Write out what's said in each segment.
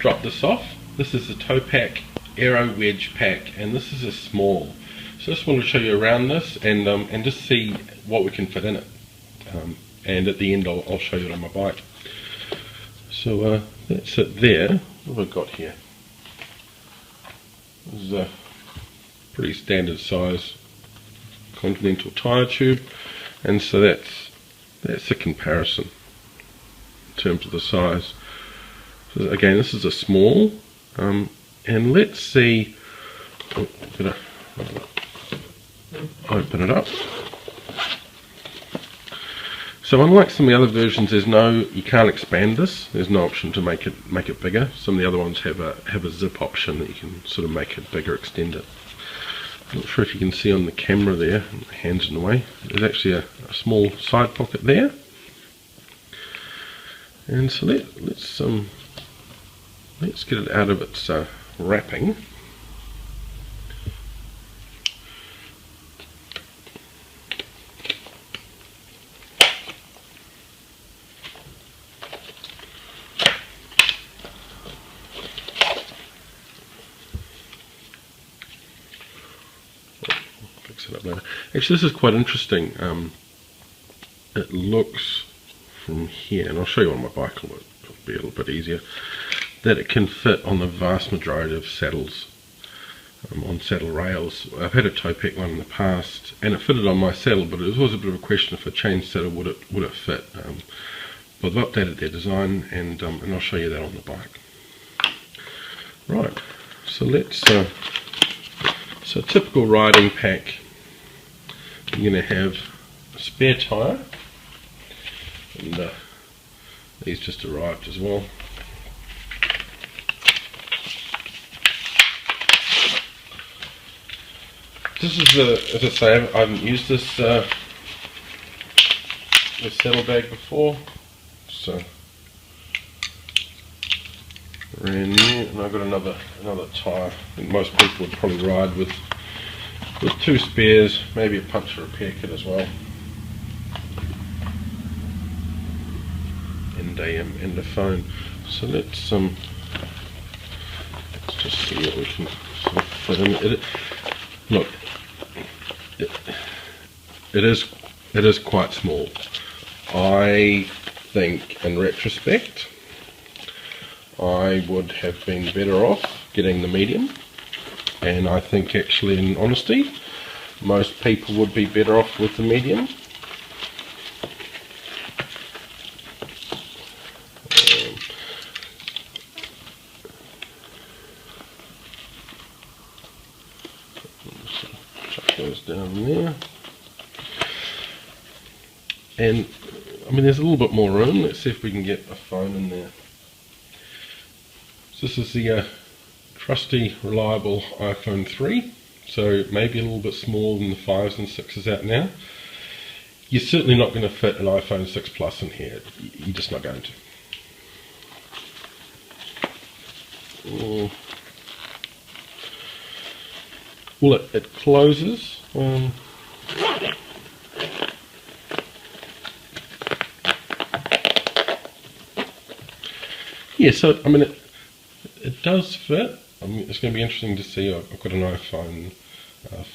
drop this off. This is the Topeak Aero Wedge pack, and this is a small. So I just wanted to show you around this and just see what we can fit in it. And at the end I'll show you it on my bike. So that's it there. What have I got here? This is a pretty standard size Continental tyre tube, and so that's a comparison in terms of the size. So again, this is a small, and let's see. Oh, I'm gonna open it up. So unlike some of the other versions, you can't expand this. There's no option to make it bigger. Some of the other ones have a zip option that you can sort of make it bigger, extend it. I'm not sure if you can see on the camera there, my hand's in the way. There's actually a small side pocket there. And so let's get it out of its wrapping. Fix it up later. Actually, this is quite interesting. It looks from here, and I'll show you on my bike, it'll be a little bit easier, that it can fit on the vast majority of saddles, on saddle rails. I've had a Topeak one in the past, and it fitted on my saddle, but it was always a bit of a question: if a changed saddle, would it fit? But they've updated their design, and I'll show you that on the bike. Right, so let's. So typical riding pack, you're going to have a spare tyre, and these just arrived as well. This is as I say, I haven't used this saddle bag before, so brand new, and I've got another tyre. I think most people would probably ride with two spares, maybe a puncture repair kit as well, and a phone. So let's just see what we can sort of fit in. Look, it is quite small. I think in retrospect I would have been better off getting the medium, and I think actually in honesty most people would be better off with the medium. Chuck those down there, and I mean there's a little bit more room. Let's see if we can get a phone in there. So this is the trusty, reliable iPhone 3, so maybe a little bit smaller than the 5s and 6s out now. You're certainly not going to fit an iPhone 6 Plus in here. You're just not going to. Well, it closes. Yeah, so I mean it does fit. I mean, it's going to be interesting to see. I've got an iPhone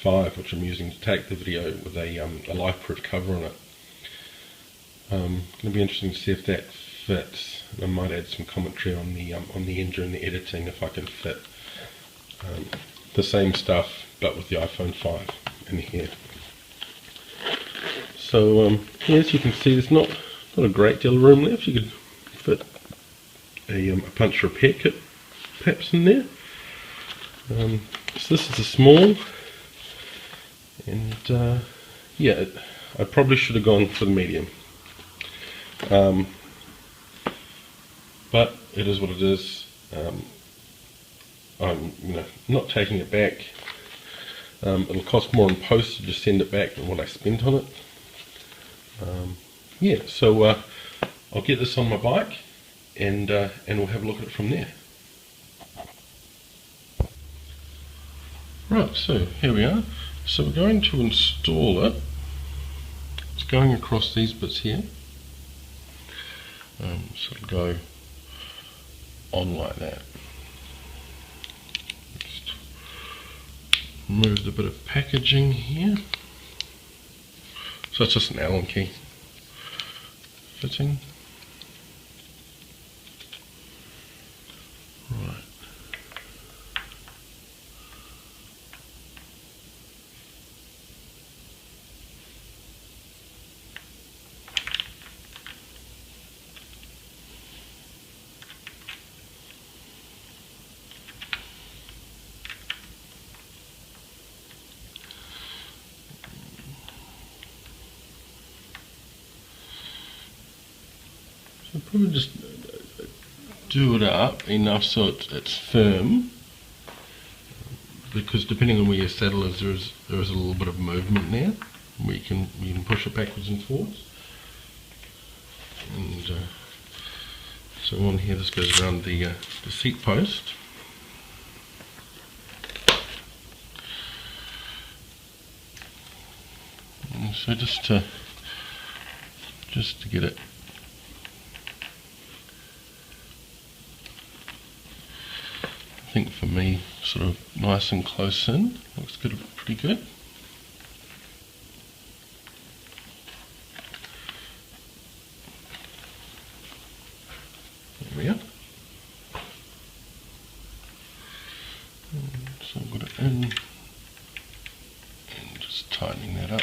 5 which I'm using to take the video with a life-proof cover on it. Going to be interesting to see if that fits. I might add some commentary on the end during the editing if I can fit the same stuff but with the iPhone 5 in here. So yeah, as you can see, there's not a great deal of room left. You could fit a punch repair kit perhaps in there. So this is a small, and yeah, I probably should have gone for the medium, but it is what it is. I'm not taking it back. It'll cost more in post to just send it back than what I spent on it. Yeah, so I'll get this on my bike, and we'll have a look at it from there. Right, so here we are. So we're going to install it. It's going across these bits here. So it'll go on like that. remove the bit of packaging here. So it's just an Allen key fitting. Right. So probably just do it up enough so it's firm, because depending on where your saddle is, there is a little bit of movement there where you can push it backwards and forwards. And so on here, this goes around the seat post. And so just to get it I think for me, sort of nice and close in, looks good, pretty good. There we are. And so I've got it in, and just tightening that up.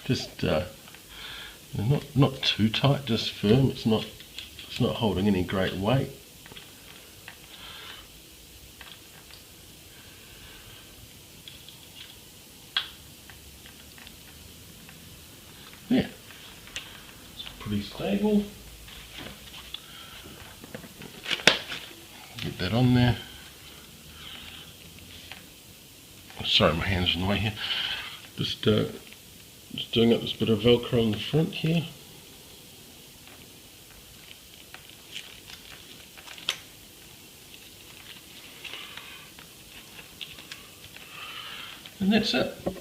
Just not too tight, just firm. It's not holding any great weight. Yeah, it's pretty stable. Get that on there. Sorry, my hand's in the way here. Just doing up this bit of Velcro on the front here. And that's it. So,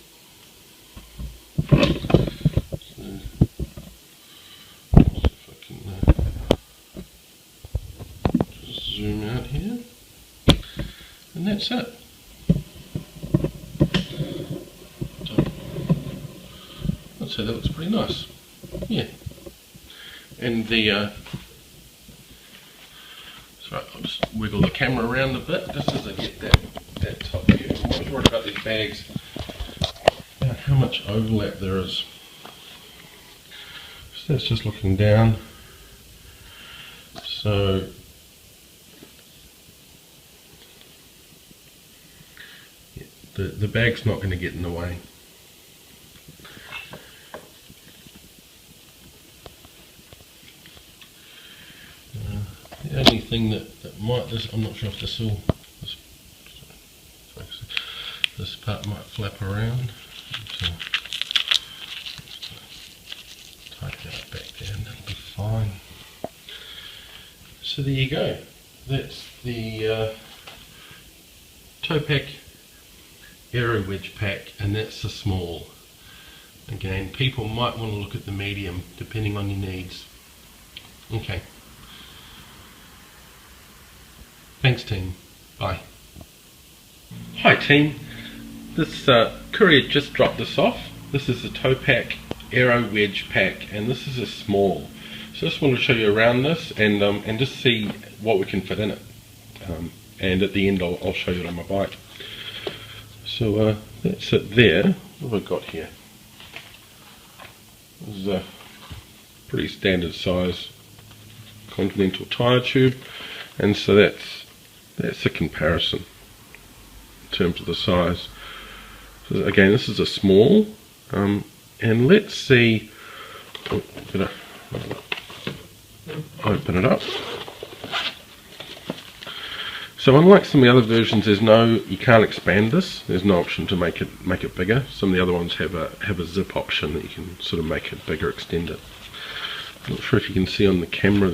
if I can just zoom out here. And that's it. So that looks pretty nice, yeah. And sorry, I'll just wiggle the camera around a bit just as I get that top view. I'm not worried about these bags, about how much overlap there is. So that's just looking down. So yeah, the bag's not going to get in the way. The only thing that might, I'm not sure if this part might flap around. So tighten that back down, that'll be fine. So there you go. That's the Topeak Aero Wedge pack, and that's the small. Again, people might want to look at the medium depending on your needs. Okay. Thanks team, bye. Hi team, this courier just dropped this off. This is the Topeak Aero Wedge pack, and this is a small. So I just wanted to show you around this and just see what we can fit in it. And at the end I'll show you it on my bike. So that's it there. What have I got here? This is a pretty standard size Continental tyre tube, and so that's the comparison in terms of the size. So again, this is a small, and let's see. Oh, better open it up. So unlike some of the other versions, you can't expand this. There's no option to make it bigger. Some of the other ones have a zip option that you can sort of make it bigger, extend it. I'm not sure if you can see on the camera there.